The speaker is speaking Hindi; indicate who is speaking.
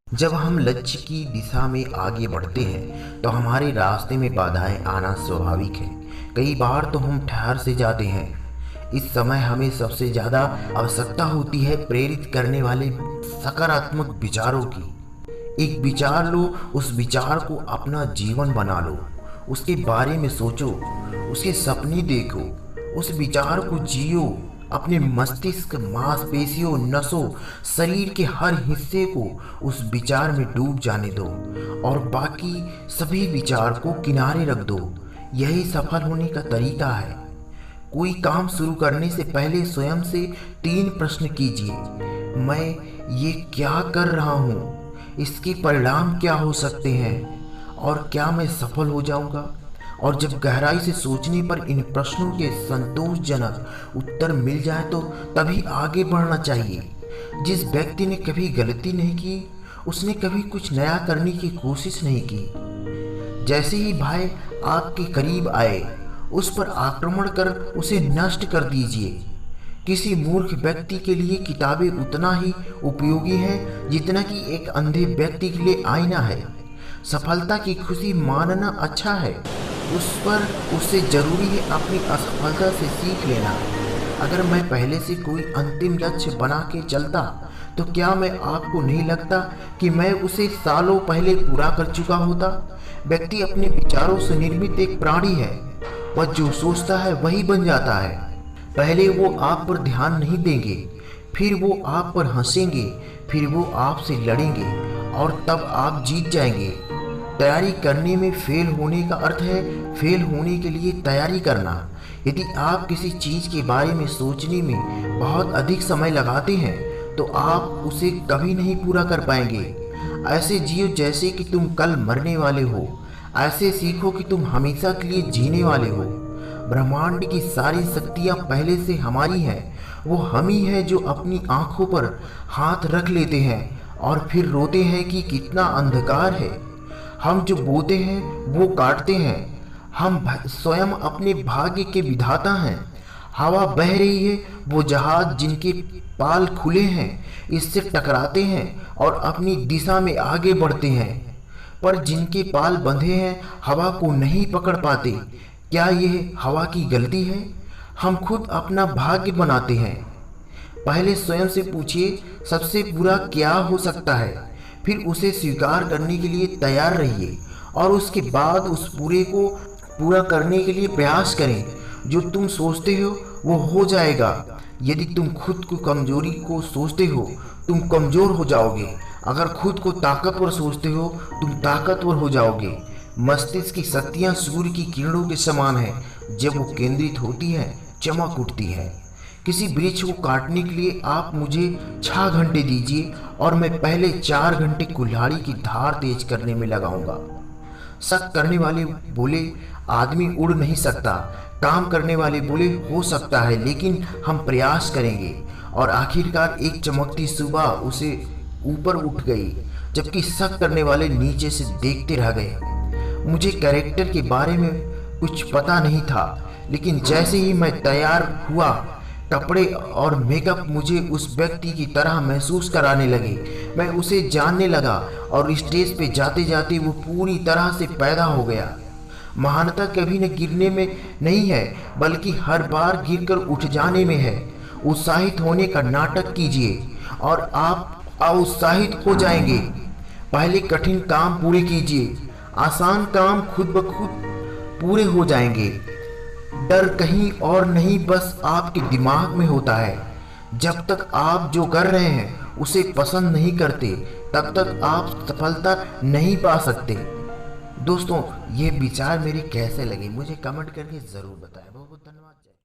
Speaker 1: जब हम लक्ष्य की दिशा में आगे बढ़ते हैं तो हमारे रास्ते में बाधाएं आना स्वाभाविक है। कई बार तो हम ठहर से जाते हैं। इस समय हमें सबसे ज़्यादा आवश्यकता होती है प्रेरित करने वाले सकारात्मक विचारों की। एक विचार लो, उस विचार को अपना जीवन बना लो, उसके बारे में सोचो, उसके सपने देखो, उस विचार को जियो। अपने मस्तिष्क, मांसपेशियों, नसों, शरीर के हर हिस्से को उस विचार में डूब जाने दो और बाकी सभी विचार को किनारे रख दो। यही सफल होने का तरीका है। कोई काम शुरू करने से पहले स्वयं से 3 प्रश्न कीजिए। मैं ये क्या कर रहा हूँ? इसके परिणाम क्या हो सकते हैं? और क्या मैं सफल हो जाऊँगा? और जब गहराई से सोचने पर इन प्रश्नों के संतोषजनक उत्तर मिल जाए तो तभी आगे बढ़ना चाहिए। जिस व्यक्ति ने कभी गलती नहीं की, उसने कभी कुछ नया करने की कोशिश नहीं की। जैसे ही भय आपके करीब आए, उस पर आक्रमण कर उसे नष्ट कर दीजिए। किसी मूर्ख व्यक्ति के लिए किताबें उतना ही उपयोगी हैं जितना कि एक अंधे व्यक्ति के लिए आईना है। सफलता की खुशी मानना अच्छा है, उससे जरूरी है अपनी असफलता से सीख लेना। अगर मैं पहले से कोई अंतिम लक्ष्य बना के चलता तो क्या मैं आपको नहीं लगता कि मैं उसे सालों पहले पूरा कर चुका होता? व्यक्ति अपने विचारों से निर्मित एक प्राणी है। वह जो सोचता है वही बन जाता है। पहले वो आप पर ध्यान नहीं देंगे, फिर वो आप पर हंसेंगे, फिर वो आपसे लड़ेंगे और तब आप जीत जाएंगे। तैयारी करने में फेल होने का अर्थ है फेल होने के लिए तैयारी करना। यदि आप किसी चीज़ के बारे में सोचने में बहुत अधिक समय लगाते हैं तो आप उसे कभी नहीं पूरा कर पाएंगे। ऐसे जियो जैसे कि तुम कल मरने वाले हो। ऐसे सीखो कि तुम हमेशा के लिए जीने वाले हो। ब्रह्मांड की सारी शक्तियाँ पहले से हमारी हैं। वो हम ही हैं जो अपनी आँखों पर हाथ रख लेते हैं और फिर रोते हैं कि कितना अंधकार है। हम जो बोते हैं वो काटते हैं। हम स्वयं अपने भाग्य के विधाता हैं। हवा बह रही है, वो जहाज जिनके पाल खुले हैं इससे टकराते हैं और अपनी दिशा में आगे बढ़ते हैं, पर जिनके पाल बंधे हैं हवा को नहीं पकड़ पाते। क्या यह हवा की गलती है? हम खुद अपना भाग्य बनाते हैं। पहले स्वयं से पूछिए, सबसे बुरा क्या हो सकता है? फिर उसे स्वीकार करने के लिए तैयार रहिए और उसके बाद उस पूरे को पूरा करने के लिए प्रयास करें। जो तुम सोचते हो वो हो जाएगा। यदि तुम खुद को कमजोरी को सोचते हो तुम कमजोर हो जाओगे। अगर खुद को ताकतवर सोचते हो तुम ताकतवर हो जाओगे। मस्तिष्क की शक्तियाँ सूर्य की किरणों के समान है। जब वो केंद्रित होती है चमक उठती है। किसी वृक्ष को काटने के लिए आप मुझे 6 घंटे दीजिए और मैं पहले 4 घंटे कुल्हाड़ी की धार तेज करने में लगाऊंगा। शक करने वाले बोले आदमी उड़ नहीं सकता। काम करने वाले बोले हो सकता है, लेकिन हम प्रयास करेंगे। और आखिरकार एक चमकती सुबह उसे ऊपर उठ गई, जबकि शक करने वाले नीचे से देखते रह गए। मुझे कैरेक्टर के बारे में कुछ पता नहीं था, लेकिन जैसे ही मैं तैयार हुआ कपड़े और मेकअप मुझे उस व्यक्ति की तरह महसूस कराने लगे। मैं उसे जानने लगा और स्टेज पे जाते जाते वो पूरी तरह से पैदा हो गया। महानता कभी न गिरने में नहीं है, बल्कि हर बार गिरकर उठ जाने में है। उत्साहित होने का नाटक कीजिए और आप अउत्साहित हो जाएंगे। पहले कठिन काम पूरे कीजिए, आसान काम खुद ब खुद पूरे हो जाएंगे। डर कहीं और नहीं, बस आपके दिमाग में होता है। जब तक आप जो कर रहे हैं उसे पसंद नहीं करते तब तक आप सफलता नहीं पा सकते। दोस्तों, ये विचार मेरे कैसे लगे मुझे कमेंट करके ज़रूर बताएं।